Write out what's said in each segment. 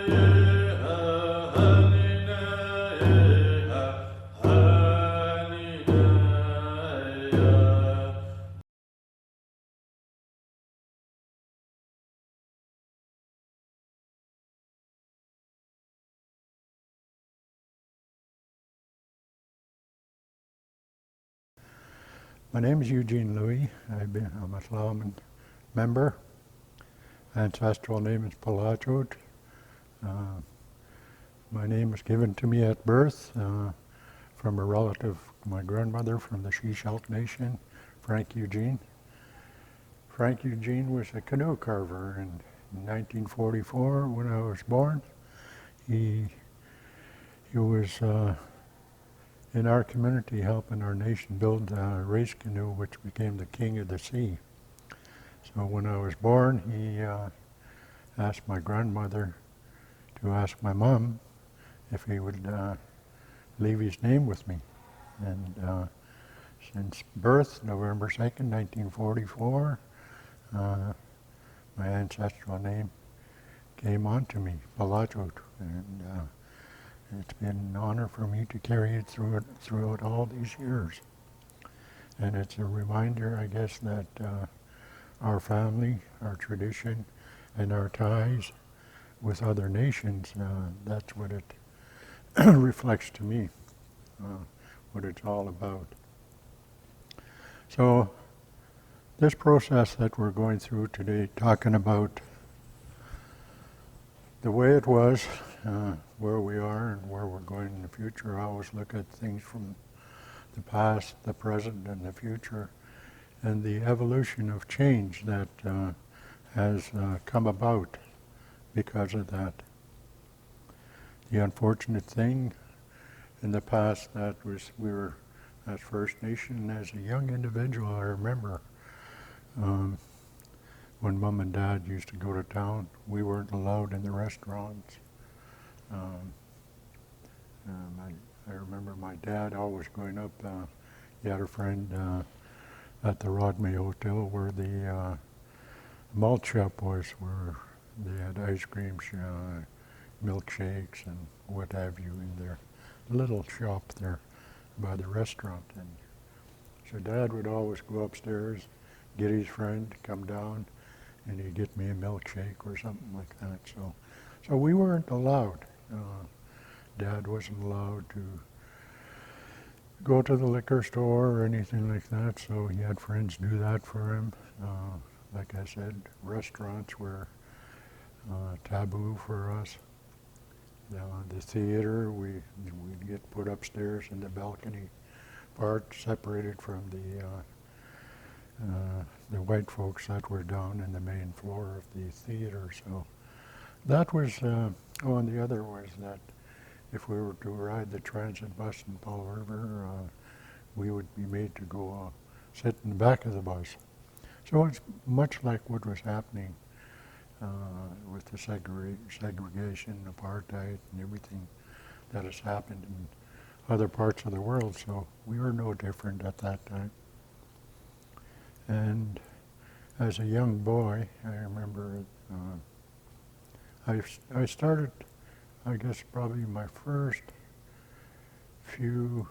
My name is Eugene Louie. I'm a Tla'amin member. Ancestral name is Palachot. My name was given to me at birth from a relative, my grandmother from the Shishalt Nation, Frank Eugene. Frank Eugene was a canoe carver, and in 1944, when I was born, he was in our community helping our nation build a race canoe which became the king of the sea. So when I was born, he asked my grandmother to ask my mom if he would leave his name with me. And since birth, November 2nd, 1944, my ancestral name came onto me, Palachot, and it's been an honor for me to carry it throughout all these years. And it's a reminder, I guess, that our family, our tradition, and our ties with other nations, that's what it reflects to me, what it's all about. So this process that we're going through today, talking about the way it was, where we are and where we're going in the future, I always look at things from the past, the present, and the future, and the evolution of change that has come about because of that. The unfortunate thing in the past that was we were as First Nation, as a young individual, I remember when Mom and Dad used to go to town, we weren't allowed in the restaurants. I remember my dad always going up, he had a friend at the Rodmay Hotel where the malt shop was, where they had ice cream, milkshakes and what have you in their little shop there by the restaurant. And so Dad would always go upstairs, get his friend, come down, and he'd get me a milkshake or something like that. So we weren't allowed. Dad wasn't allowed to go to the liquor store or anything like that, so he had friends do that for him. Like I said, restaurants were taboo for us. The theater, we'd get put upstairs in the balcony part, separated from the white folks that were down in the main floor of the theater. So that was, and the other was that if we were to ride the transit bus in Paul River, we would be made to go sit in the back of the bus. So it's much like what was happening with the segregation, apartheid, and everything that has happened in other parts of the world. So we were no different at that time. And as a young boy, I remember I started, I guess probably my first few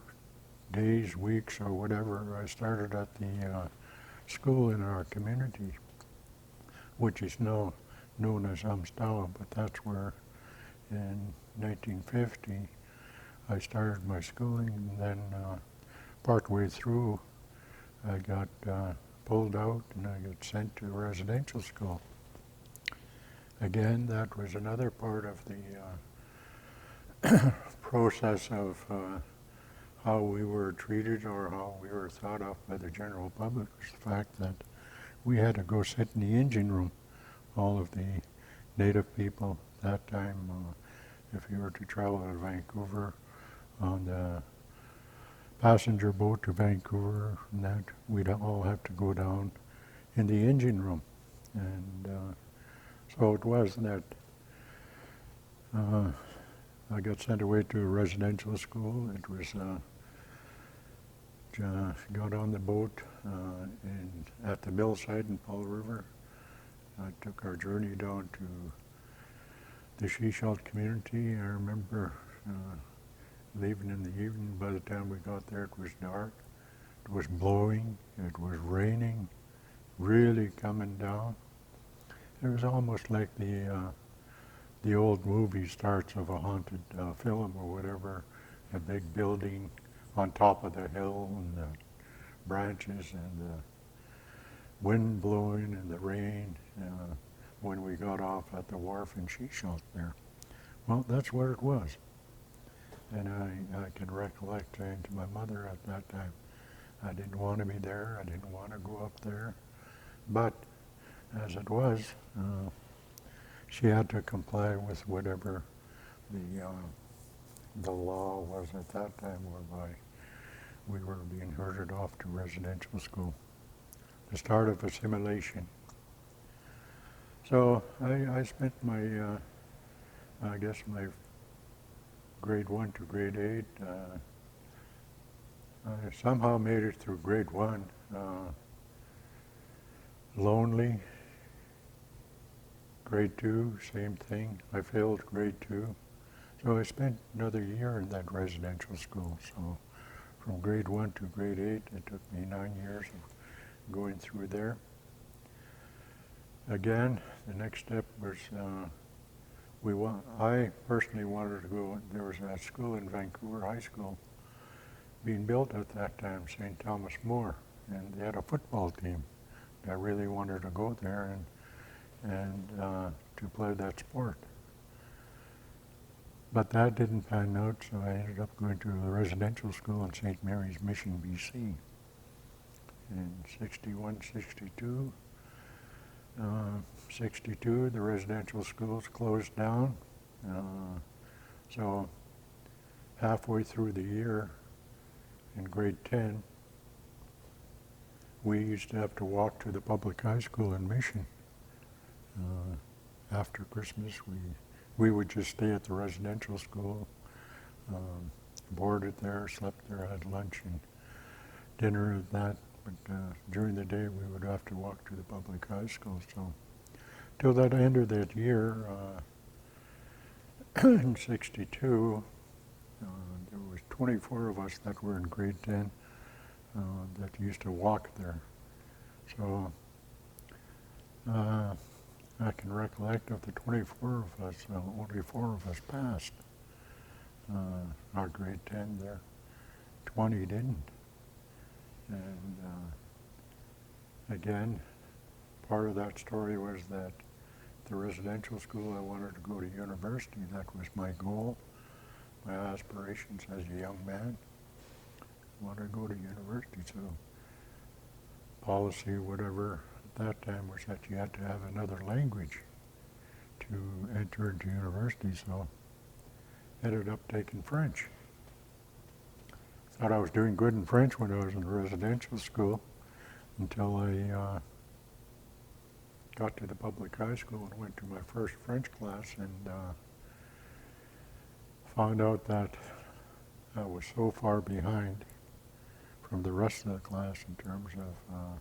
days, weeks, or whatever, I started at the school in our community, which is now known as Amsterdam, but that's where in 1950 I started my schooling, and then partway through I got pulled out and I got sent to residential school. Again, that was another part of the process of how we were treated or how we were thought of by the general public, was the fact that we had to go sit in the engine room. All of the native people that time, if you were to travel to Vancouver on the passenger boat to Vancouver, and that we'd all have to go down in the engine room. And so it was that I got sent away to a residential school. It was got on the boat at the mill site in Paul River. Took our journey down to the Sheshalt community. I remember leaving in the evening. By the time we got there, it was dark. It was blowing. It was raining, really coming down. It was almost like the old movie starts of a haunted film or whatever, a big building on top of the hill and the branches and the wind blowing and the rain when we got off at the wharf in Sheshalt there. Well, that's where it was. And I can recollect saying to my mother at that time, I didn't want to be there, I didn't want to go up there. But as it was, she had to comply with whatever the law was at that time, whereby we were being herded off to residential school. The start of assimilation. So I spent my, I guess my grade 1 to grade 8. I somehow made it through grade 1. Lonely. Grade 2, same thing. I failed grade 2. So I spent another year in that residential school. So from grade 1 to grade 8, it took me 9 years of going through there. Again, the next step was, I personally wanted to go, there was a school in Vancouver, high school, being built at that time, St. Thomas More, and they had a football team. I really wanted to go there and to play that sport. But that didn't pan out, so I ended up going to a residential school in St. Mary's Mission, BC. In 61, 62. 62, the residential schools closed down. So halfway through the year, in grade 10, we used to have to walk to the public high school in Mission. After Christmas, we would just stay at the residential school, boarded there, slept there, had lunch and dinner at that. But during the day, we would have to walk to the public high school. So till that end of that year, in 62, there was 24 of us that were in grade 10 that used to walk there. So I can recollect of the 24 of us, only 4 of us passed our grade 10 there. 20 didn't. And again, part of that story was that the residential school, I wanted to go to university. That was my goal, my aspirations as a young man. I wanted to go to university, so policy, whatever, at that time was that you had to have another language to enter into university, so I ended up taking French. Thought I was doing good in French when I was in residential school until I got to the public high school and went to my first French class and found out that I was so far behind from the rest of the class in terms of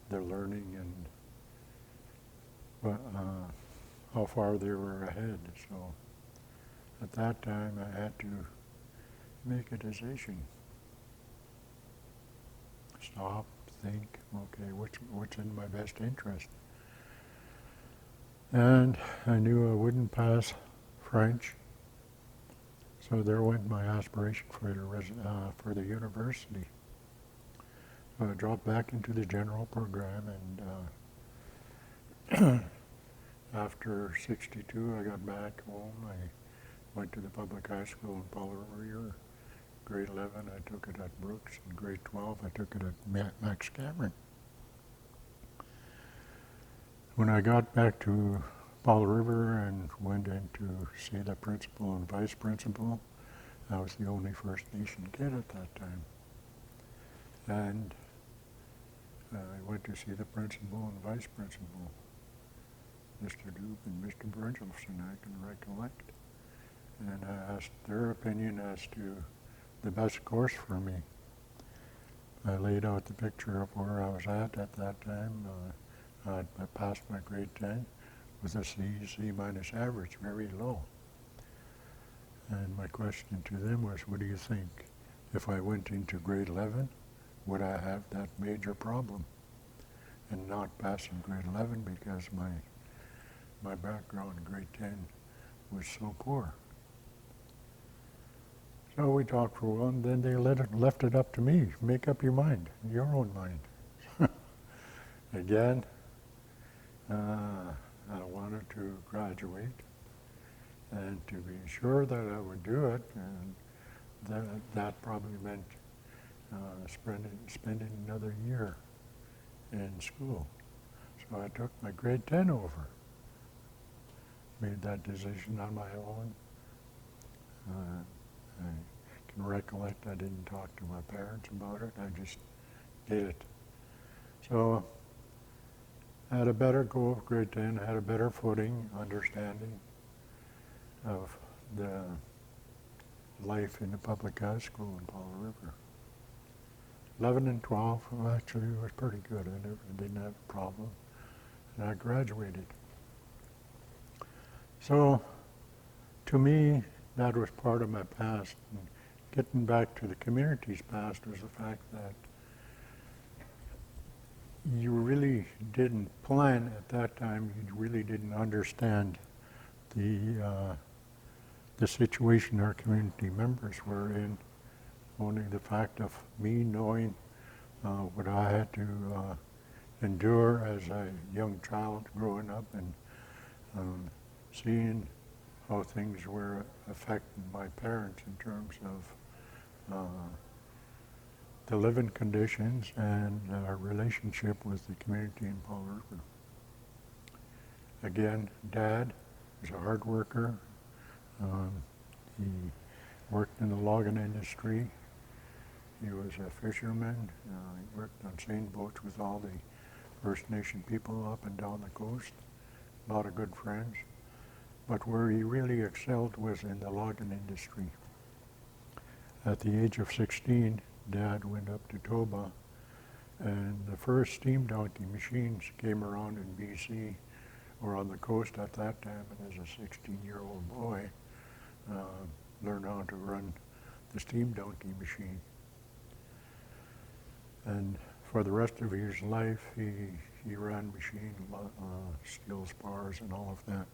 their learning and how far they were ahead. So at that time I had to make a decision. Stop, think, okay, what's in my best interest? And I knew I wouldn't pass French, so there went my aspiration for the university. So I dropped back into the general program, and after 62 I got back home. I went to the public high school in Paul River. Grade 11 I took it at Brooks, and grade 12 I took it at Max Cameron. When I got back to Paul River and went in to see the principal and vice principal, I was the only First Nation kid at that time. And I went to see the principal and vice principal, Mr. Duke and Mr. Bridgelson, I can recollect. And I asked their opinion as to the best course for me. I laid out the picture of where I was at that time. I passed my grade 10, with a C minus average, very low. And my question to them was, what do you think? If I went into grade 11, would I have that major problem and not passing grade 11 because my background in grade 10 was so poor? So we talked for a while, and then they left it up to me. Make up your mind, your own mind. Again, I wanted to graduate, and to be sure that I would do it, and that probably meant spending another year in school. So I took my grade 10 over, made that decision on my own. I can recollect I didn't talk to my parents about it, I just did it. So I had a better go of grade 10, I had a better footing, understanding of the life in the public high school in Paul River. 11 and 12 actually was pretty good. I didn't have a problem. And I graduated. So to me, that was part of my past. And getting back to the community's past was the fact that you really didn't plan at that time, you really didn't understand the situation our community members were in. Only the fact of me knowing what I had to endure as a young child growing up, and seeing how things were affecting my parents in terms of the living conditions and our relationship with the community in Paul River. Again, Dad was a hard worker. He worked in the logging industry. He was a fisherman. He worked on seine boats with all the First Nation people up and down the coast. A lot of good friends. But where he really excelled was in the logging industry. At the age of 16, Dad went up to Toba, and the first steam donkey machines came around in BC, or on the coast at that time, and as a 16-year-old boy, learned how to run the steam donkey machine. And for the rest of his life, he ran machine, steel spars and all of that.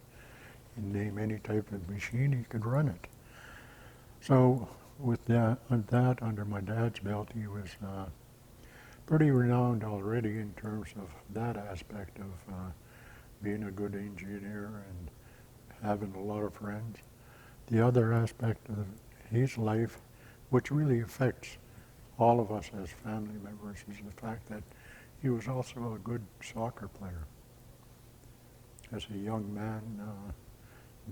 You name any type of machine, he could run it. So with that under my dad's belt, he was pretty renowned already in terms of that aspect of being a good engineer and having a lot of friends. The other aspect of his life, which really affects all of us as family members, is the fact that he was also a good soccer player. As a young man,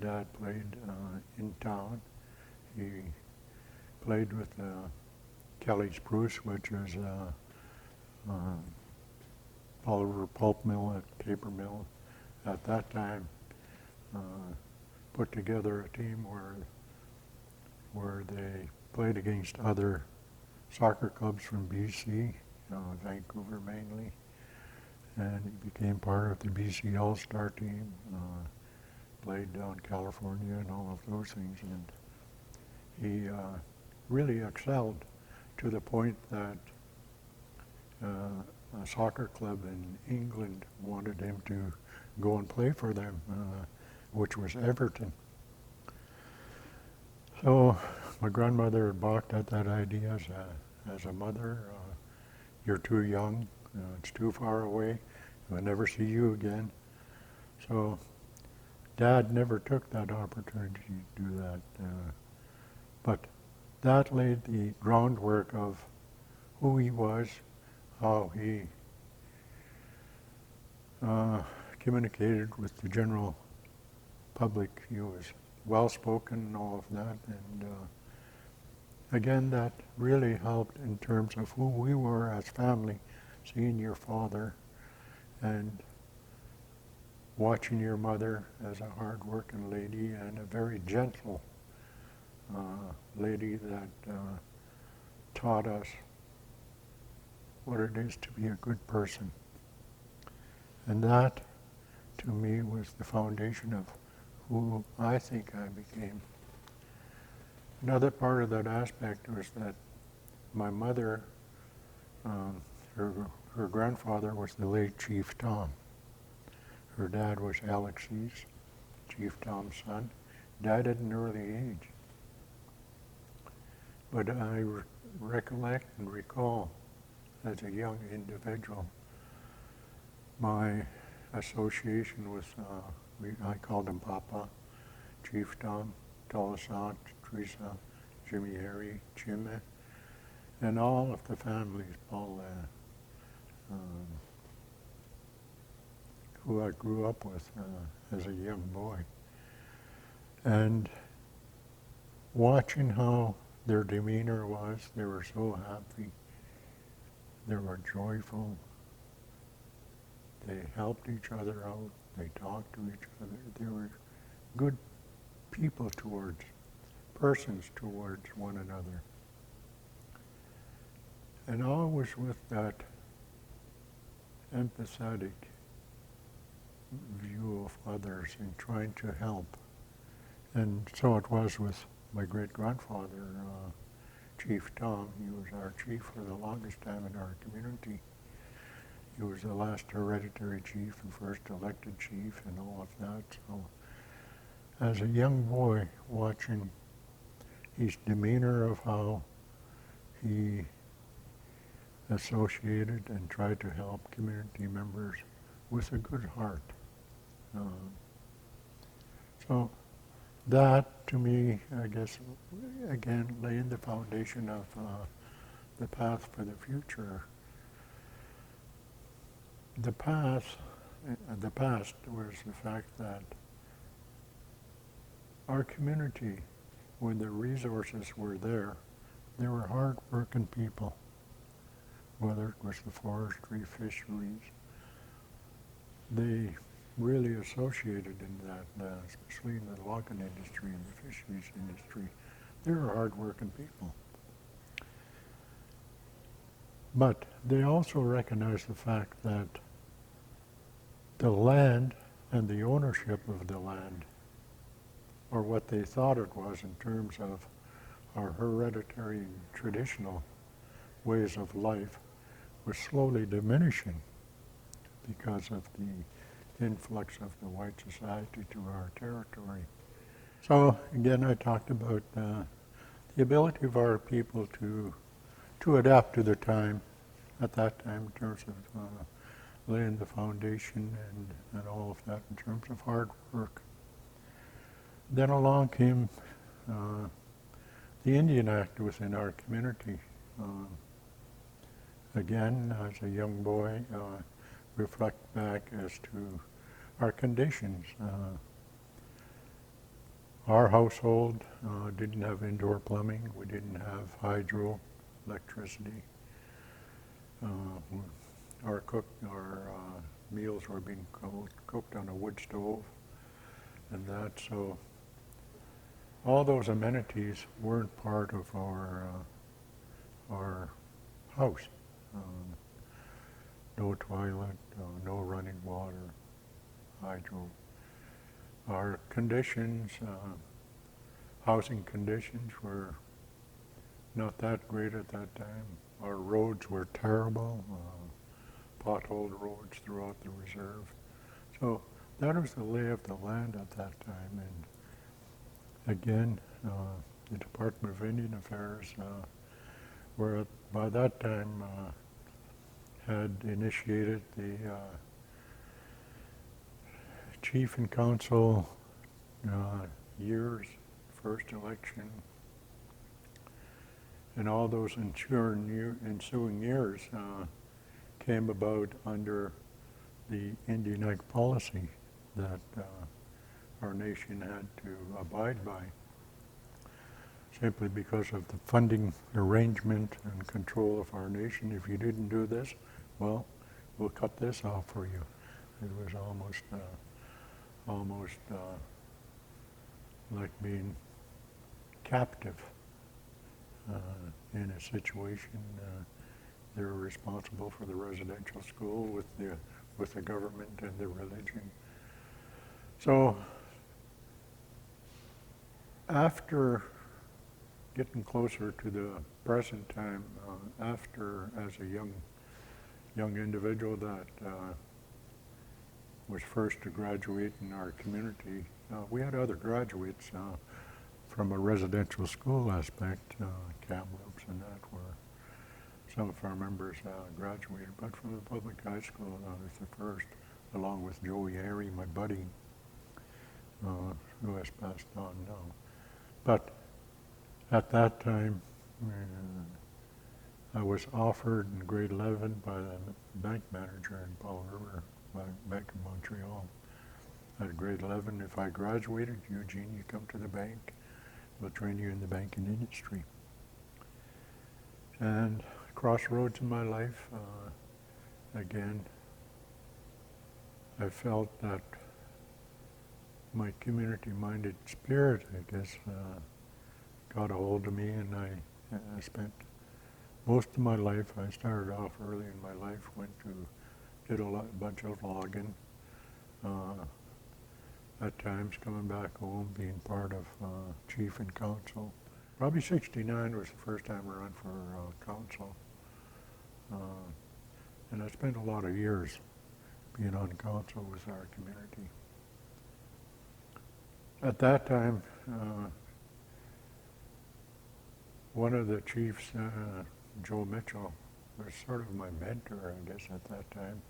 Dad played in town. He played with Kelly's Spruce, which is Paul River Pulp Mill at Paper Mill. At that time, put together a team where they played against other soccer clubs from BC, Vancouver mainly, and he became part of the BC All-Star team, played down California and all of those things, and he really excelled to the point that a soccer club in England wanted him to go and play for them, which was Everton. So my grandmother balked at that idea as a mother. You're too young, it's too far away, I'll never see you again. So Dad never took that opportunity to do that. But that laid the groundwork of who he was, how he communicated with the general public. He was well-spoken and all of that, and again, that really helped in terms of who we were as family, seeing your father and watching your mother as a hard-working lady and a very gentle lady that taught us what it is to be a good person. And that to me was the foundation of who I think I became. Another part of that aspect was that my mother, um, her grandfather was the late Chief Tom. Her dad was Alexis, Chief Tom's son, died at an early age. But I recollect and recall as a young individual my association with, I called him Papa, Chief Tom, Tolasant, Teresa, Jimmy Harry, Jimmy, and all of the families, Paul, who I grew up with as a young boy. And watching how their demeanor was, they were so happy, they were joyful, they helped each other out, they talked to each other, they were good people towards, persons towards one another. And always with that empathetic view of others and trying to help. And so it was with my great-grandfather, Chief Tom. He was our chief for the longest time in our community. He was the last hereditary chief and first elected chief and all of that. So as a young boy, watching his demeanor of how he associated and tried to help community members with a good heart. So that, to me, I guess, again, laid the foundation of the path for the future. The past was the fact that our community, when the resources were there were hard-working people, whether it was the forestry, fisheries. They really associated in that, especially in the logging industry and the fisheries industry. They were hard-working people. But they also recognized the fact that the land and the ownership of the land, or what they thought it was in terms of our hereditary and traditional ways of life, was slowly diminishing because of the influx of the white society to our territory. So again, I talked about the ability of our people to adapt to the time, at that time, in terms of laying the foundation and all of that in terms of hard work. Then along came the Indian Act within our community. Again, as a young boy, reflect back as to our conditions. Our household didn't have indoor plumbing. We didn't have hydro, electricity. Our meals were being cooked on a wood stove and that. So all those amenities weren't part of our house. No toilet, no running water, hydro. Our conditions, housing conditions were not that great at that time. Our roads were terrible, potholed roads throughout the reserve. So that was the lay of the land at that time. And again, the Department of Indian Affairs were by that time had initiated the chief and council years, first election, and all those ensuing years came about under the Indian Act policy that our nation had to abide by, simply because of the funding arrangement and control of our nation. If you didn't do this, well, we'll cut this off for you. It was almost like being captive in a situation. They were responsible for the residential school with the government and the religion. So after getting closer to the present time, after as a young individual that was first to graduate in our community, we had other graduates from a residential school aspect, Kamloops and that, where some of our members graduated, but from the public high school, I was the first, along with Joey Airy, my buddy, who has passed on now. But at that time, I was offered in grade 11 by the bank manager in Paul River, Bank of Montreal. At grade 11, if I graduated, Eugene, you come to the bank, we'll train you in the banking industry. And crossroads in my life, again, I felt that my community-minded spirit, I guess, got a hold of me, and I spent most of my life, I started off early in my life, did a bunch of logging, at times coming back home, being part of chief and council. Probably 69 was the first time I ran for council. And I spent a lot of years being on council with our community. At that time, one of the chiefs, Joe Mitchell, was sort of my mentor, I guess, at that time.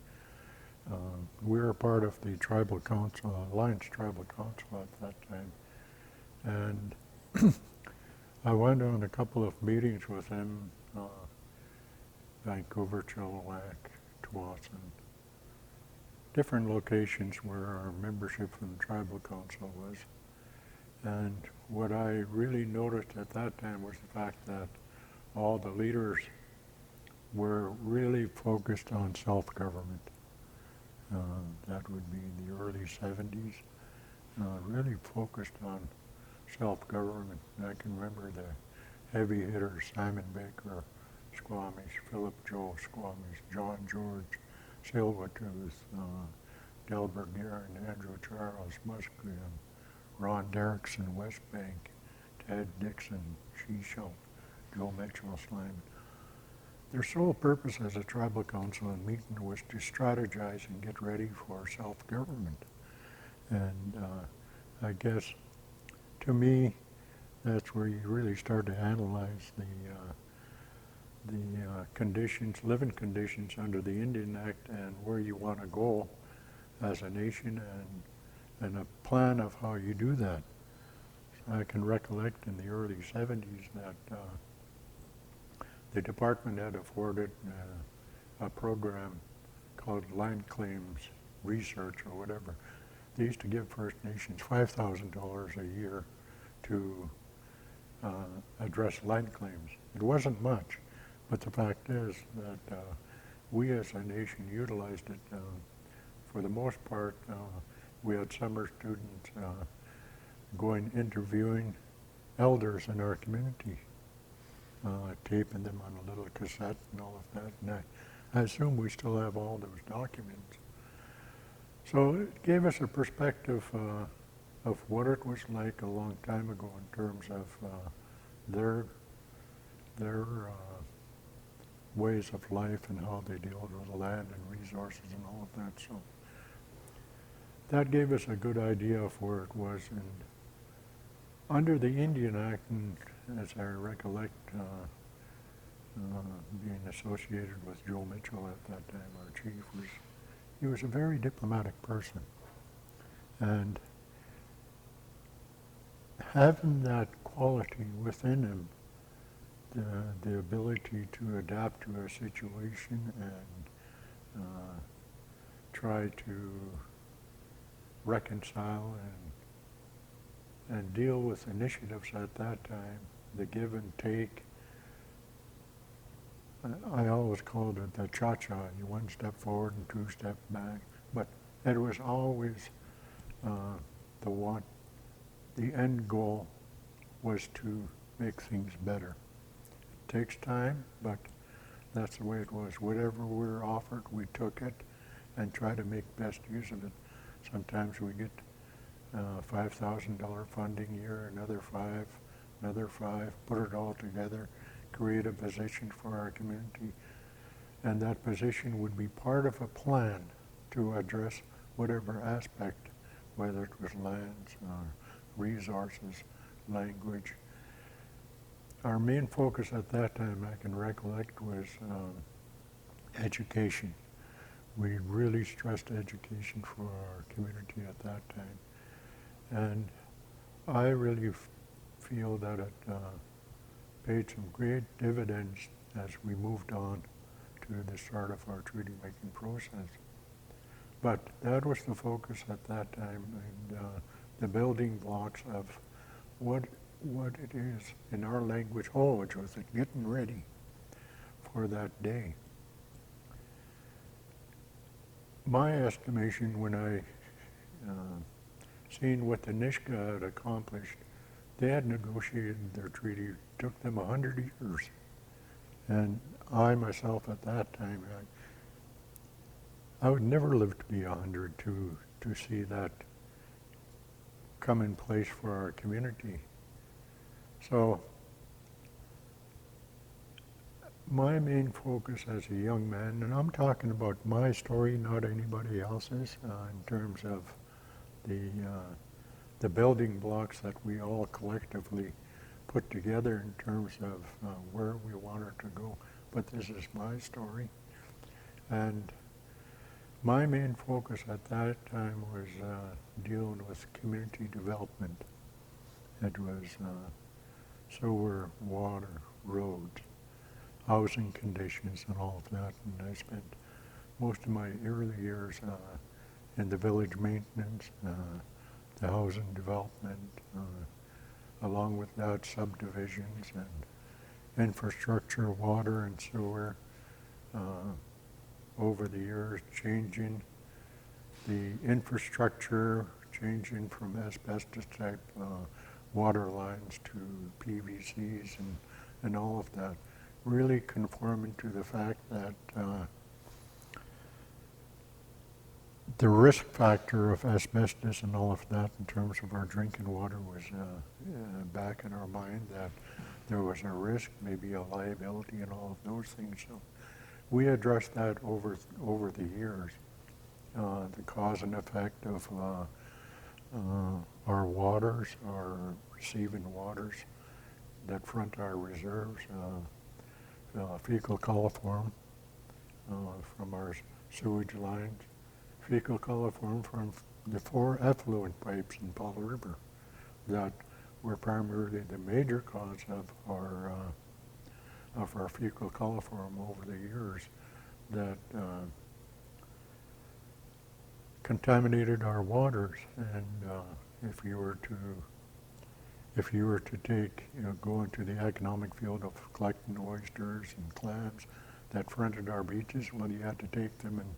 We were part of the tribal council, Alliance Tribal Council at that time. And I went on a couple of meetings with him, Vancouver, Chilliwack, Tsawwassen, different locations where our membership from the tribal council was. And what I really noticed at that time was the fact that all the leaders were really focused on self-government. That would be in the early 70s, really focused on self-government. I can remember the heavy hitters, Simon Baker, Squamish, Philip Joe Squamish, John George, Silvertooth, Delbert Guerin, Andrew Charles, Musqueam, Ron Derrickson, West Bank, Ted Dixon, Shishel, Joe Mitchell, Slyman. Their sole purpose as a tribal council and meeting was to strategize and get ready for self-government. And I guess, to me, that's where you really start to analyze the conditions, living conditions under the Indian Act, and where you want to go as a nation, and a plan of how you do that. I can recollect in the early 70s that the department had afforded a program called Land Claims Research or whatever. They used to give First Nations $5,000 a year to address land claims. It wasn't much, but the fact is that we as a nation utilized it. For the most part, we had summer students going interviewing elders in our community, taping them on a little cassette and all of that. And I assume we still have all those documents. So it gave us a perspective of what it was like a long time ago in terms of their ways of life and how they dealt with land and resources and all of that. So that gave us a good idea of where it was. And under the Indian Act, and as I recollect, being associated with Joe Mitchell at that time, our chief, he was a very diplomatic person. And having that quality within him, the ability to adapt to a situation and try to reconcile and deal with initiatives at that time, the give and take. I always called it the cha-cha, you one step forward and two steps back, but it was always the end goal was to make things better. It takes time, but that's the way it was. Whatever we were offered, we took it and try to make best use of it. Sometimes we get $5,000 funding year, another five, put it all together, create a position for our community. And that position would be part of a plan to address whatever aspect, whether it was lands or resources, language. Our main focus at that time, I can recollect, was education. We really stressed education for our community at that time. And I really feel that it paid some great dividends as we moved on to the start of our treaty-making process. But that was the focus at that time, and the building blocks of what it is in our language. Oh, it was getting ready for that day. My estimation, when I seen what the Nishka had accomplished, they had negotiated their treaty. It took them 100 years. And I myself at that time, I would never live to be 100 to see that come in place for our community. So my main focus as a young man, and I'm talking about my story, not anybody else's, in terms of the building blocks that we all collectively put together in terms of where we wanted to go. But this is my story. And my main focus at that time was dealing with community development. It was sewer, water, roads, housing conditions, and all of that. And I spent most of my early years in the village maintenance, the housing development, along with that subdivisions and infrastructure, water and sewer, over the years, changing the infrastructure, changing from asbestos type water lines to PVCs and all of that, really conforming to the fact that the risk factor of asbestos and all of that in terms of our drinking water was back in our mind, that there was a risk, maybe a liability and all of those things. So we addressed that over the years, the cause and effect of our waters, our receiving waters that front our reserves, fecal coliform from our sewage lines, fecal coliform from the 4 effluent pipes in Paul River that were primarily the major cause of our fecal coliform over the years, that contaminated our waters. And if you were to take, go into the economic field of collecting oysters and clams that fronted our beaches, well, you had to take them and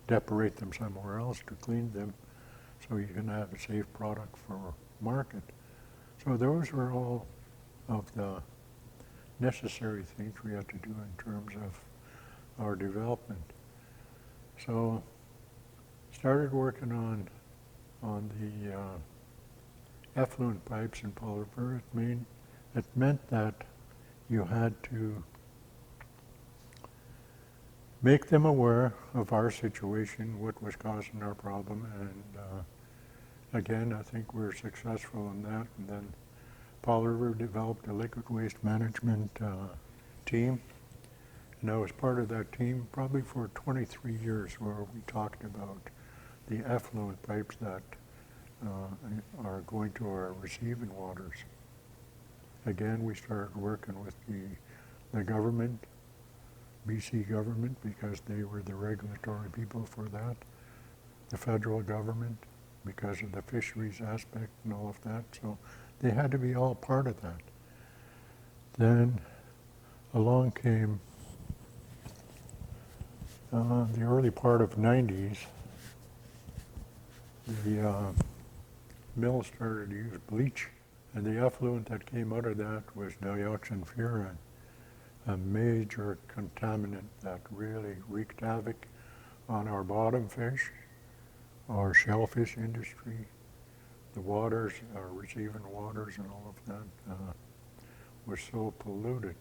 deporate them somewhere else to clean them so you can have a safe product for market. So those were all of the necessary things we had to do in terms of our development. So started working on the effluent pipes in Paul River. It meant that you had to make them aware of our situation, what was causing our problem, and again, I think we were successful in that. And then Paul River developed a liquid waste management team, and I was part of that team probably for 23 years, where we talked about the effluent pipes that are going to our receiving waters. Again, we started working with the government, BC government, because they were the regulatory people for that, the federal government, because of the fisheries aspect and all of that. So they had to be all part of that. Then along came the early part of 90s, the mill started to use bleach, and the effluent that came out of that was dioxin-furan, a major contaminant that really wreaked havoc on our bottom fish, our shellfish industry, the waters, receiving waters and all of that was so polluted.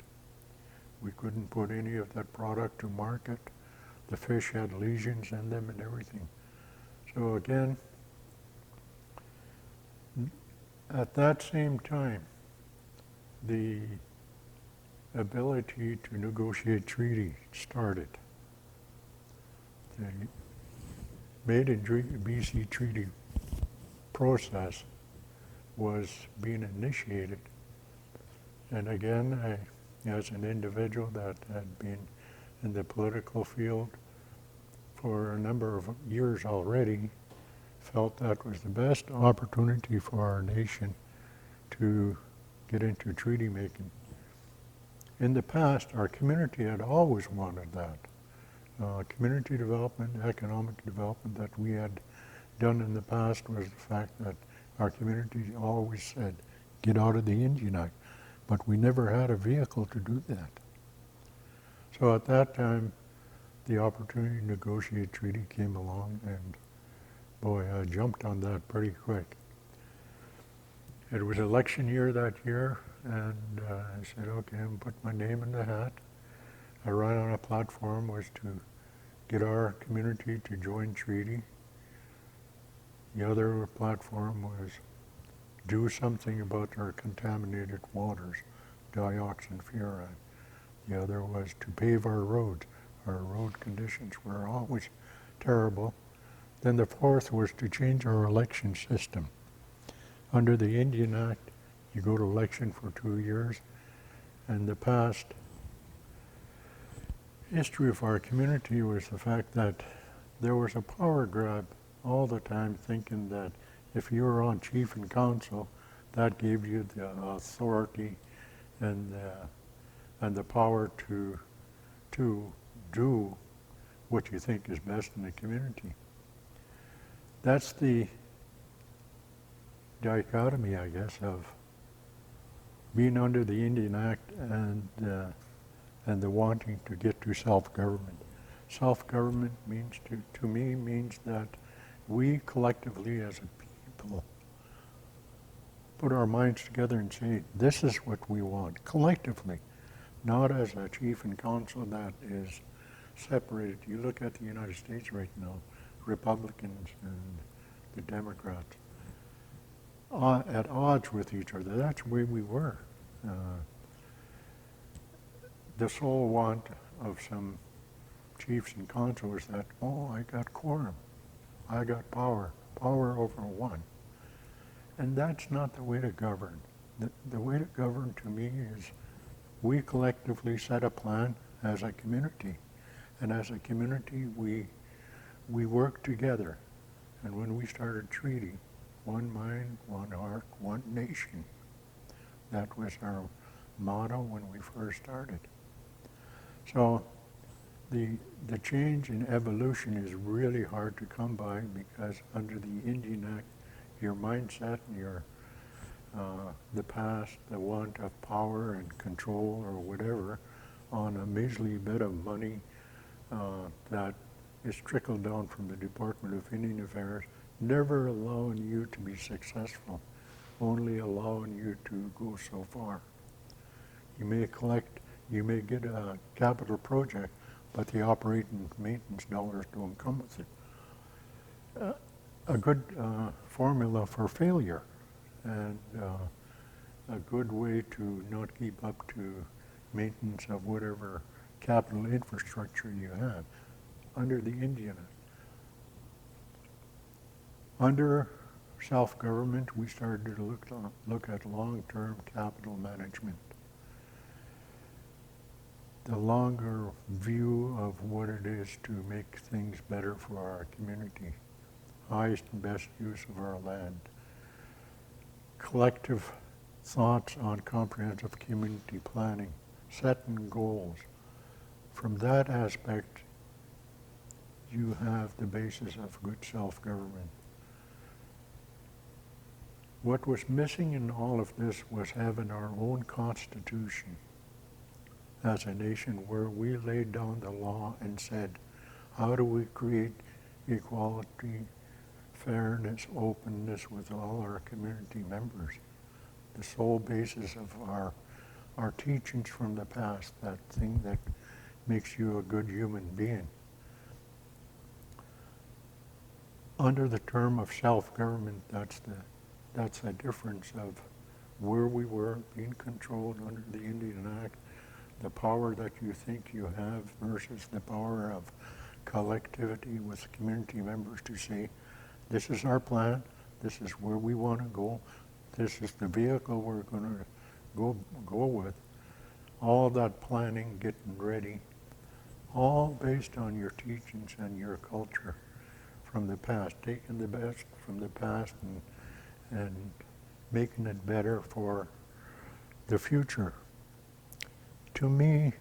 We couldn't put any of that product to market. The fish had lesions in them and everything. So again, at that same time, the ability to negotiate treaty started. The Made in BC treaty process was being initiated. And again, I, as an individual that had been in the political field for a number of years already, felt that was the best opportunity for our nation to get into treaty making. In the past, our community had always wanted that. Community development, economic development that we had done in the past was the fact that our community always said, get out of the Indian Act. But we never had a vehicle to do that. So at that time, the opportunity to negotiate treaty came along, and boy, I jumped on that pretty quick. It was election year that year, and I said, okay, I'm put my name in the hat. I ran on a platform was to get our community to join treaty. The other platform was do something about our contaminated waters, dioxin fluoride. The other was to pave our roads. Our road conditions were always terrible. Then the fourth was to change our election system. Under the Indian Act, you go to election for 2 years, and the past history of our community was the fact that there was a power grab all the time, thinking that if you were on chief and council, that gave you the authority and the power to do what you think is best in the community. That's the dichotomy, I guess, of being under the Indian Act and the wanting to get to self-government. Self-government means, to me, means that we collectively as a people put our minds together and say, this is what we want, collectively, not as a chief and council that is separated. You look at the United States right now, Republicans and the Democrats, at odds with each other. That's the way we were. The sole want of some chiefs and councils is that, oh, I got quorum, I got power over one. And that's not the way to govern. The way to govern, to me, is we collectively set a plan as a community. And as a community, we work together. And when we started treaty, one mind, one heart, one nation. That was our motto when we first started. So the change in evolution is really hard to come by, because under the Indian Act, your mindset and your the past, the want of power and control or whatever on a measly bit of money that is trickled down from the Department of Indian Affairs, never allowing you to be successful, only allowing you to go so far. You may get a capital project, but the operating maintenance dollars don't come with it. A good formula for failure, and a good way to not keep up to maintenance of whatever capital infrastructure you have under the Indian Act. Under self-government, we started to look at long-term capital management. The longer view of what it is to make things better for our community, highest and best use of our land, collective thoughts on comprehensive community planning, setting goals. From that aspect, you have the basis of good self-government. What was missing in all of this was having our own constitution as a nation, where we laid down the law and said, how do we create equality, fairness, openness with all our community members. The sole basis of our teachings from the past, that thing that makes you a good human being. Under the term of self-government, that's a difference of where we were being controlled under the Indian Act, the power that you think you have versus the power of collectivity with community members to say, this is our plan, this is where we want to go, this is the vehicle we're going to go with. All that planning, getting ready, all based on your teachings and your culture from the past, taking the best from the past and making it better for the future. To me,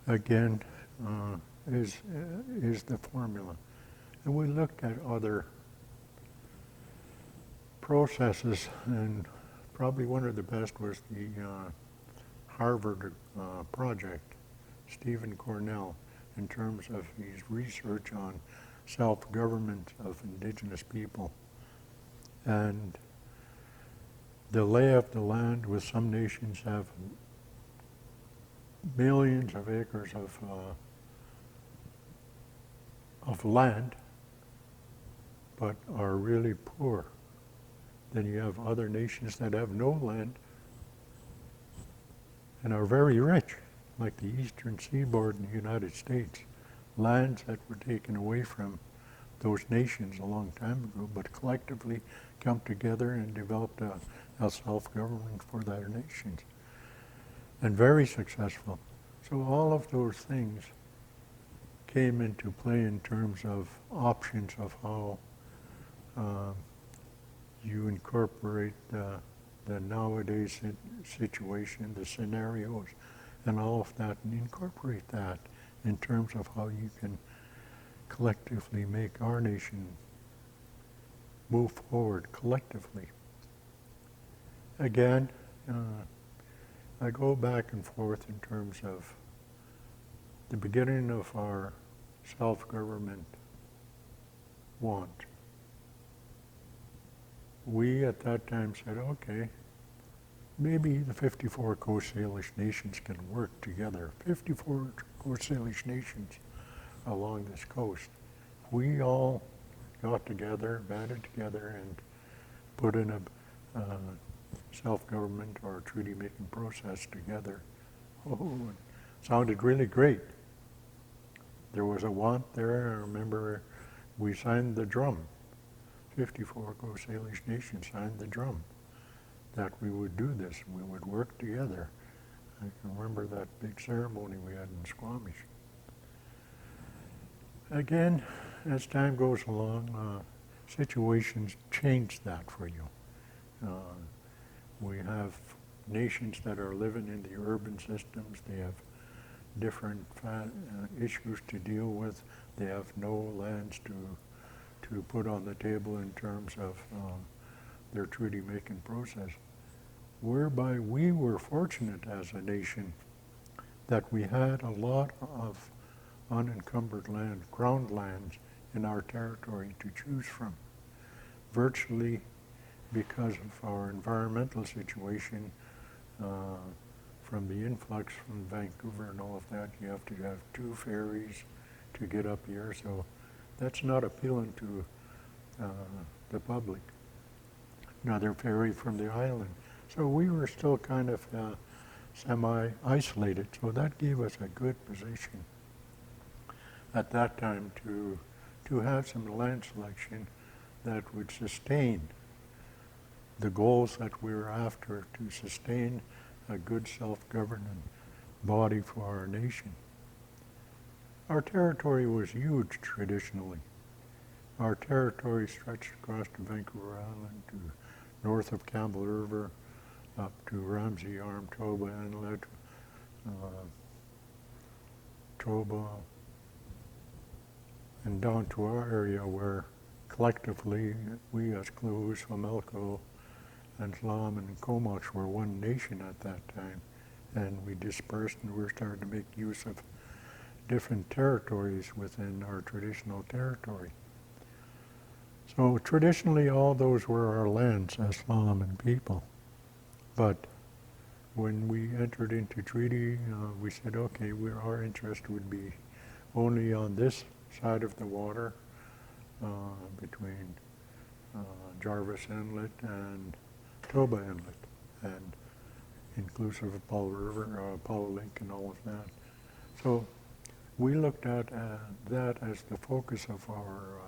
again, is the formula. And we looked at other processes, and probably one of the best was the Harvard project, Stephen Cornell, in terms of his research on self-government of indigenous people. And the lay of the land with some nations have millions of acres of land, but are really poor. Then you have other nations that have no land and are very rich, like the eastern seaboard in the United States. Lands that were taken away from those nations a long time ago, but collectively come together and developed a self-government for their nations. And very successful. So all of those things came into play in terms of options of how you incorporate the nowadays situation, the scenarios, and all of that, and incorporate that in terms of how you can collectively make our nation move forward collectively. Again, I go back and forth in terms of the beginning of our self-government want. We at that time said, okay, maybe the 54 Coast Salish nations can work together. 54 Coast Salish nations along this coast. We all got together, banded together, and put in a self-government or treaty-making process together. Oh, it sounded really great. There was a want there. I remember we signed the drum. 54 Coast Salish nations signed the drum that we would do this. We would work together. I can remember that big ceremony we had in Squamish. Again, as time goes along, situations change that for you. We have nations that are living in the urban systems. They have different issues to deal with. They have no lands to put on the table in terms of their treaty-making process. Whereby we were fortunate as a nation that we had a lot of unencumbered land, ground lands in our territory to choose from. Virtually because of our environmental situation, from the influx from Vancouver and all of that, you have to have 2 ferries to get up here, so that's not appealing to the public. Another ferry from the island. So we were still kind of semi-isolated, so that gave us a good position at that time to have some land selection that would sustain the goals that we were after, to sustain a good self-governing body for our nation. Our territory was huge traditionally. Our territory stretched across to Vancouver Island, to north of Campbell River, up to Ramsey Arm, Toba Inlet, Toba, and down to our area where collectively we as Tla'amin, Wamelco, and Tla'amin and Comox were one nation at that time, and we dispersed and we were starting to make use of different territories within our traditional territory. So traditionally all those were our lands as Tla'amin people. But when we entered into treaty, we said, okay, our interest would be only on this side of the water between Jarvis Inlet and Toba Inlet, and inclusive of Paul River, Paul Lake and all of that. So we looked at that as the focus of our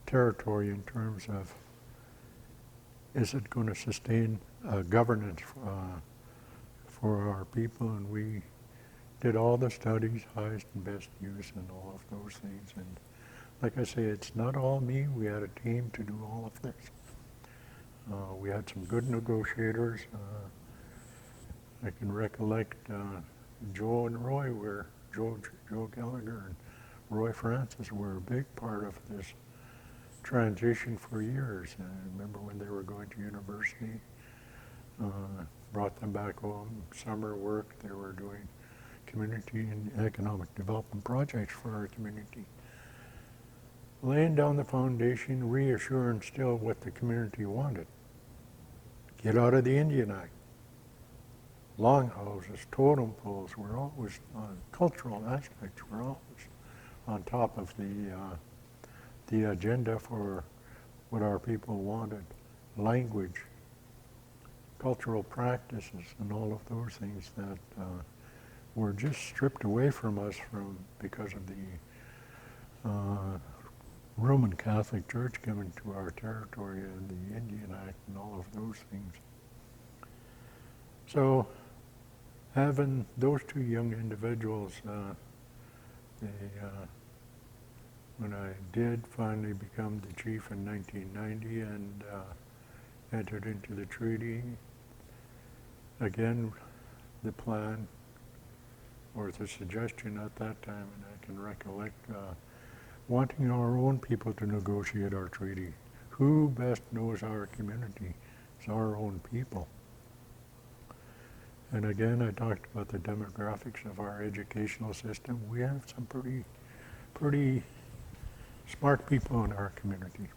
territory in terms of, is it going to sustain governance for our people? And we did all the studies, highest and best use and all of those things. And like I say, it's not all me. We had a team to do all of this. We had some good negotiators. I can recollect Joe and Roy were, Joe Gallagher and Roy Francis were a big part of this transition for years. I remember when they were going to university, brought them back home, summer work, they were doing community and economic development projects for our community. Laying down the foundation, reassuring still what the community wanted. Get out of the Indian Act. Longhouses, totem poles were always, cultural aspects were always on top of the agenda for what our people wanted. Language, cultural practices, and all of those things that were just stripped away from us because of the Roman Catholic Church coming to our territory and the Indian Act and all of those things. So having those two young individuals, when I did finally become the chief in 1990 and entered into the treaty, again, the plan or the suggestion at that time, and I can recollect wanting our own people to negotiate our treaty. Who best knows our community? It's our own people. And again, I talked about the demographics of our educational system. We have some pretty smart people in our community.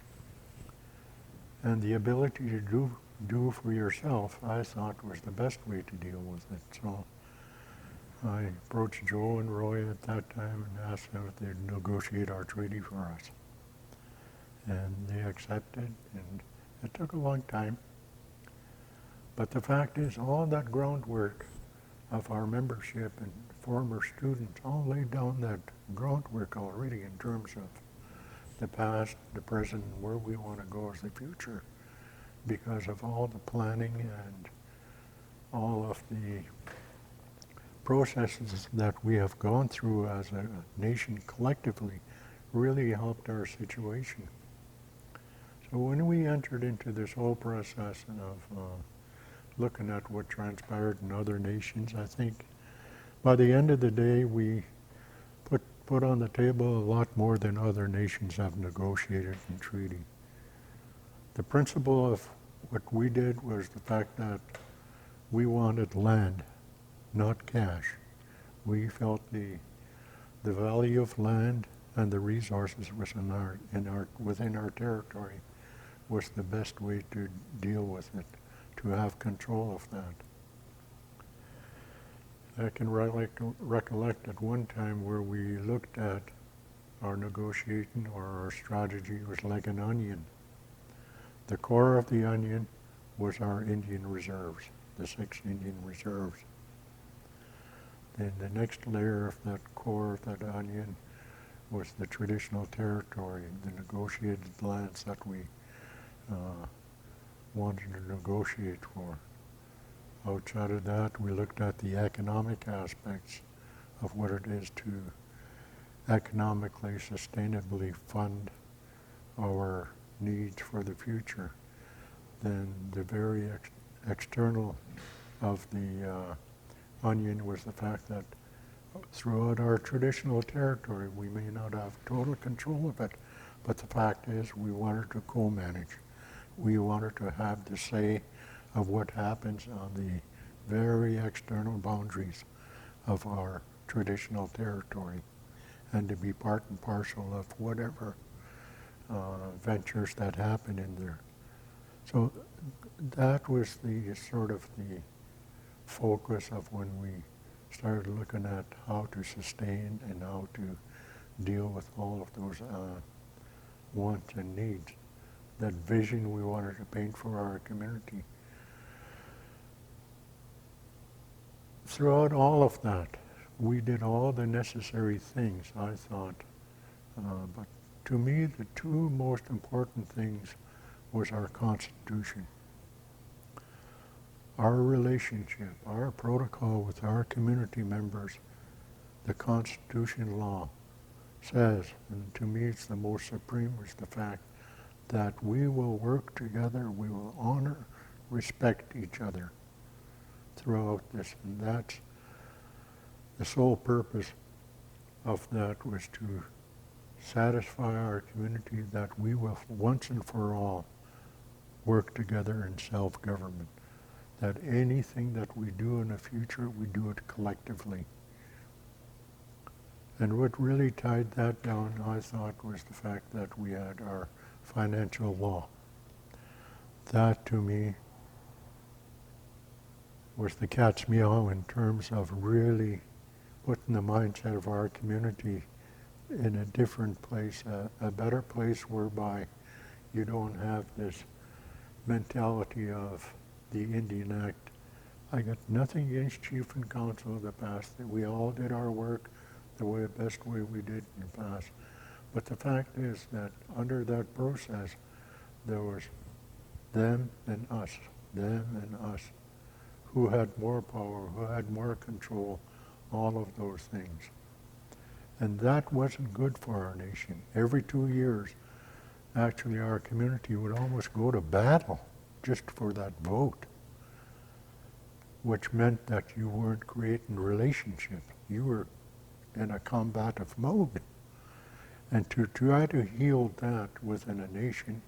And the ability to do for yourself, I thought, was the best way to deal with it. So I approached Joe and Roy at that time and asked them if they'd negotiate our treaty for us. And they accepted, and it took a long time. But the fact is, all that groundwork of our membership and former students all laid down that groundwork already in terms of the past, the present, and where we want to go as the future, because of all the planning and all of the processes that we have gone through as a nation collectively really helped our situation. So when we entered into this whole process of looking at what transpired in other nations, I think by the end of the day we put on the table a lot more than other nations have negotiated in treaty. The principle of what we did was the fact that we wanted land, not cash. We felt the value of land and the resources within our territory was the best way to deal with it, to have control of that. I can recollect at one time where we looked at our negotiation or our strategy was like an onion. The core of the onion was our Indian reserves, the 6 Indian reserves. Then the next layer of that core of that onion was the traditional territory, the negotiated lands that we wanted to negotiate for. Outside of that, we looked at the economic aspects of what it is to economically, sustainably fund our needs for the future. Then the very external of the onion was the fact that throughout our traditional territory, we may not have total control of it, but the fact is we wanted to co-manage. We wanted to have the say of what happens on the very external boundaries of our traditional territory, and to be part and parcel of whatever ventures that happen in there. So that was the sort of the focus of when we started looking at how to sustain and how to deal with all of those wants and needs. That vision we wanted to paint for our community. Throughout all of that, we did all the necessary things, I thought. But to me, the two most important things was our Constitution. Our relationship, our protocol with our community members, the Constitution law says, and to me it's the most supreme, is the fact that we will work together, we will honor, respect each other throughout this. And that's the sole purpose of that, was to satisfy our community that we will once and for all work together in self-government. That anything that we do in the future, we do it collectively. And what really tied that down, I thought, was the fact that we had our financial law. That, to me, was the cat's meow in terms of really putting the mindset of our community in a different place, a better place whereby you don't have this mentality of the Indian Act. I got nothing against Chief and Council of the past, that we all did our work the best way we did in the past. But the fact is that under that process, there was them and us, who had more power, who had more control, all of those things. And that wasn't good for our nation. Every 2 years, actually our community would almost go to battle just for that vote, which meant that you weren't creating relationships. You were in a combative mode. And to try to heal that within a nation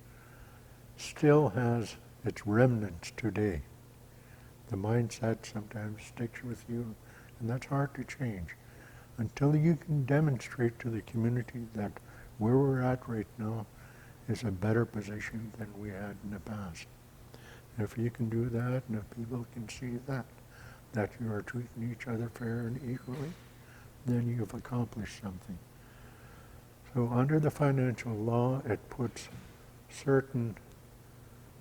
still has its remnants today. The mindset sometimes sticks with you, and that's hard to change. Until you can demonstrate to the community that where we're at right now is a better position than we had in the past. If you can do that, and if people can see that you are treating each other fair and equally, then you've accomplished something. So under the financial law, it puts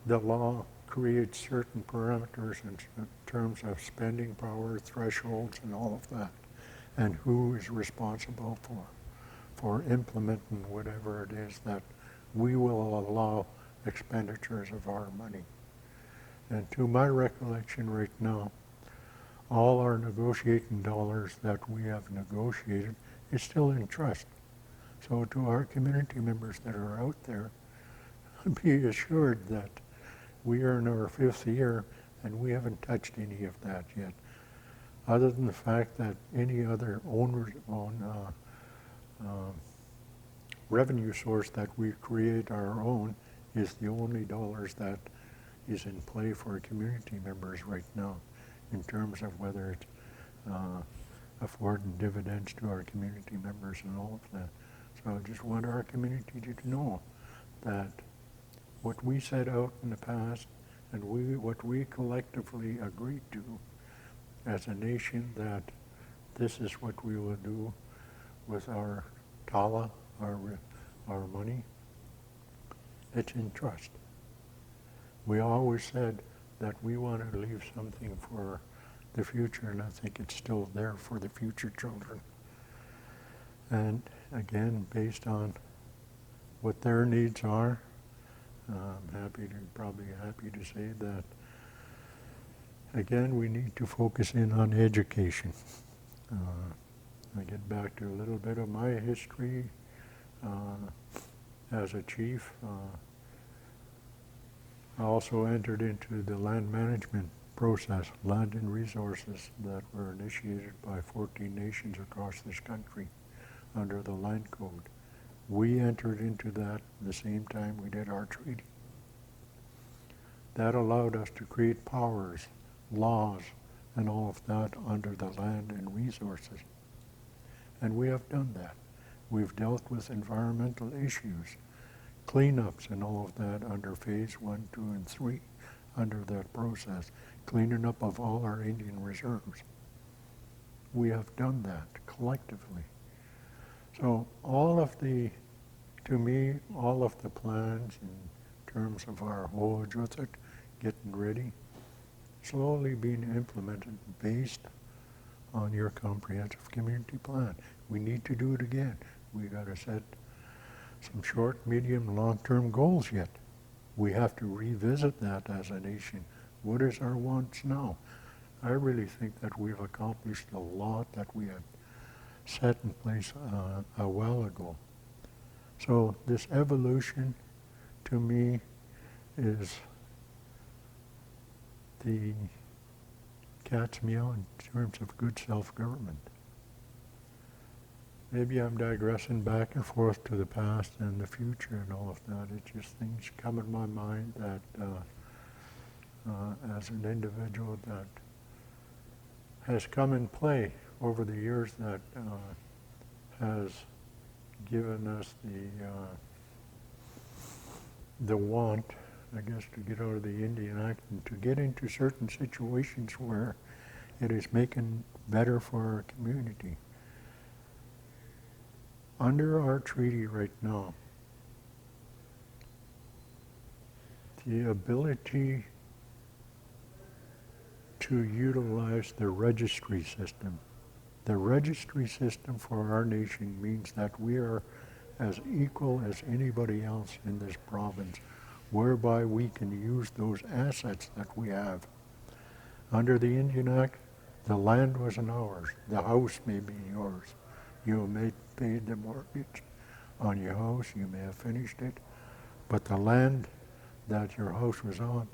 the law creates certain parameters in terms of spending power, thresholds, and all of that, and who is responsible for implementing whatever it is that we will allow expenditures of our money. And to my recollection right now, all our negotiating dollars that we have negotiated is still in trust. So to our community members that are out there, be assured that we are in our 5th year and we haven't touched any of that yet. Other than the fact that any other revenue source that we create our own is the only dollars that is in play for community members right now, in terms of whether it's affording dividends to our community members and all of that. So I just want our community to know that what we set out in the past and what we collectively agreed to as a nation, that this is what we will do with our tala, our money. It's in trust. We always said that we want to leave something for the future, and I think it's still there for the future children. And again, based on what their needs are, I'm probably happy to say that, again, we need to focus in on education. I get back to a little bit of my history as a chief. I also entered into the land management process, land and resources that were initiated by 14 nations across this country under the Land Code. We entered into that the same time we did our treaty. That allowed us to create powers, laws, and all of that under the land and resources. And we have done that. We've dealt with environmental issues. cleanups and all of that under phase 1, 2, and 3 under that process, cleaning up of all our Indian reserves. We have done that collectively. So to me, all of the plans in terms of our hold with it, getting ready, slowly being implemented based on your comprehensive community plan. We need to do it again. We got to set some short, medium, long-term goals yet. We have to revisit that as a nation. What is our wants now? I really think that we've accomplished a lot that we had set in place a while ago. So this evolution, to me, is the cat's meow in terms of good self-government. Maybe I'm digressing back and forth to the past and the future and all of that. It's just things come in my mind that as an individual that has come in play over the years that has given us the want, I guess, to get out of the Indian Act and to get into certain situations where it is making better for our community. Under our treaty right now, the ability to utilize the registry system. The registry system for our nation means that we are as equal as anybody else in this province, whereby we can use those assets that we have. Under the Indian Act, the land wasn't ours. The house may be yours. You may pay the mortgage on your house, you may have finished it, but the land that your house was on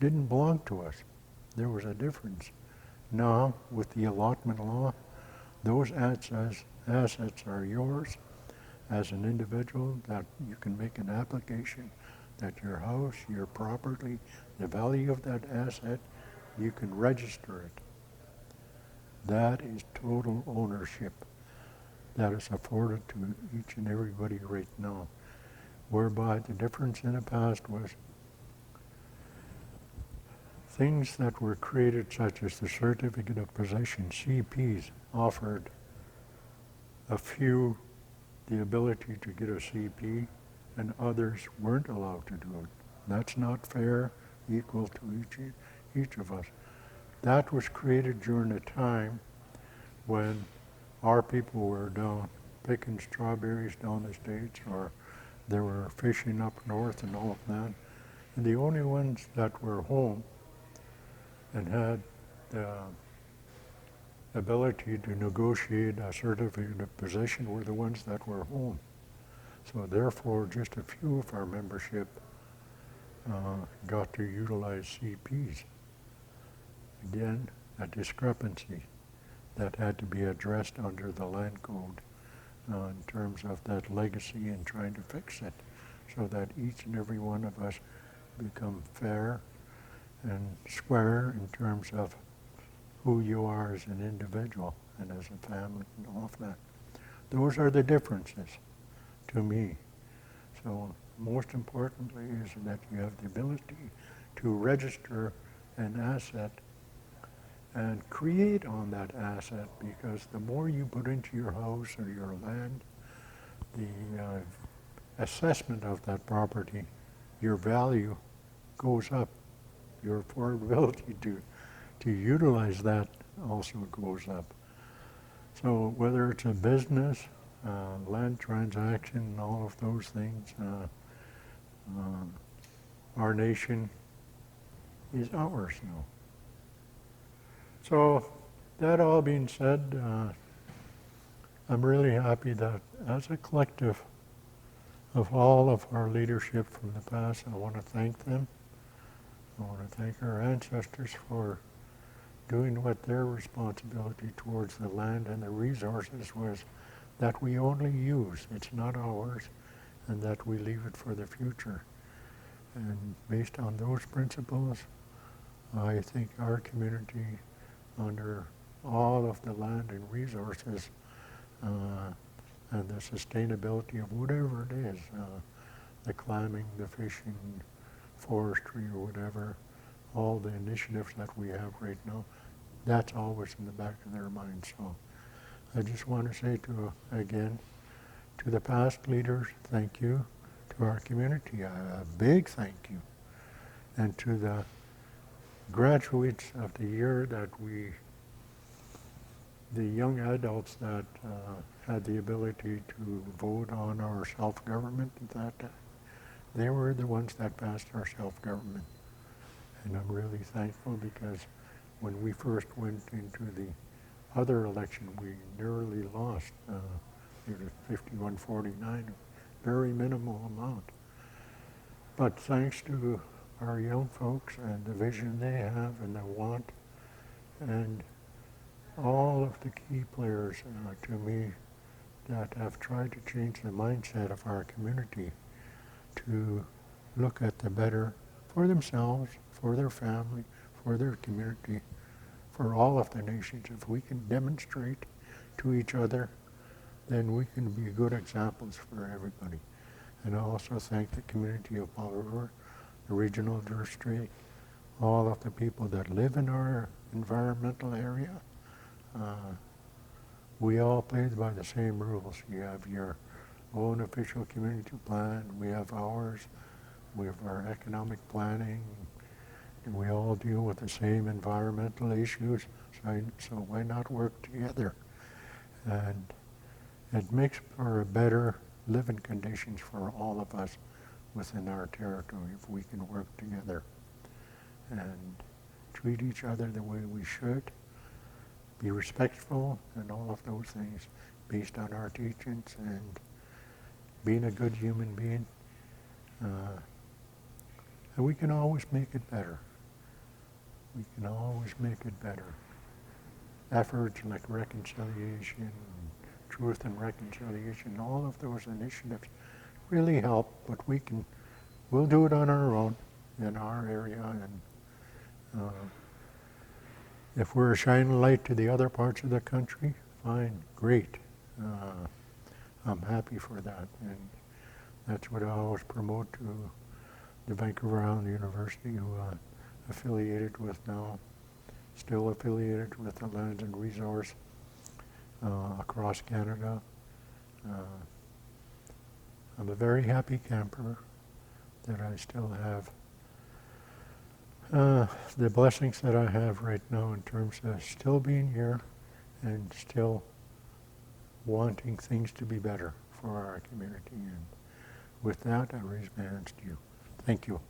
didn't belong to us. There was a difference. Now, with the allotment law, those assets are yours as an individual, that you can make an application that your house, your property, the value of that asset, you can register it. That is total ownership that is afforded to each and everybody right now, whereby the difference in the past was things that were created, such as the Certificate of Possession, CPs, offered a few the ability to get a CP, and others weren't allowed to do it. That's not fair, equal to each of us. That was created during a time when our people were down picking strawberries down the States, or they were fishing up north and all of that. And the only ones that were home and had the ability to negotiate a certificate of possession were the ones that were home. So therefore, just a few of our membership got to utilize CPs. Again, a discrepancy that had to be addressed under the land code in terms of that legacy and trying to fix it so that each and every one of us become fair and square in terms of who you are as an individual and as a family and all of that. Those are the differences to me. So most importantly is that you have the ability to register an asset and create on that asset, because the more you put into your house or your land, the assessment of that property, your value goes up. Your affordability to utilize that also goes up. So whether it's a business, land transaction, and all of those things, our nation is ours now. So that all being said, I'm really happy that as a collective of all of our leadership from the past, I want to thank them. I want to thank our ancestors for doing what their responsibility towards the land and the resources was, that we only use, it's not ours, and that we leave it for the future. And based on those principles, I think our community, under all of the land and resources and the sustainability of whatever it is the climbing, the fishing, forestry or whatever, all the initiatives that we have right now, that's always in the back of their minds. So I just want to say again, to the past leaders, thank you. To our community, a big thank you. And to the graduates of the year the young adults that had the ability to vote on our self-government, they were the ones that passed our self-government. And I'm really thankful because when we first went into the other election, we narrowly lost. It was 51-49, very minimal amount. But thanks to our young folks and the vision they have and the want, and all of the key players to me that have tried to change the mindset of our community to look at the better for themselves, for their family, for their community, for all of the nations. If we can demonstrate to each other, then we can be good examples for everybody. And I also thank the community of Paul River, the regional district, all of the people that live in our environmental area. We all play by the same rules. You have your own official community plan, we have ours, we have our economic planning, and we all deal with the same environmental issues, so why not work together? And it makes for a better living conditions for all of us within our territory if we can work together and treat each other the way we should, be respectful and all of those things based on our teachings and being a good human being. And we can always make it better. We can always make it better. Efforts like reconciliation, truth and reconciliation, all of those initiatives really help, but we'll do it on our own in our area, and if we're a shining light to the other parts of the country, fine, great. I'm happy for that, and that's what I always promote to the Vancouver Island University, who affiliated with now, still affiliated with the Lands and Resource across Canada. I'm a very happy camper that I still have the blessings that I have right now in terms of still being here and still wanting things to be better for our community. And with that, I raise my hands to you. Thank you.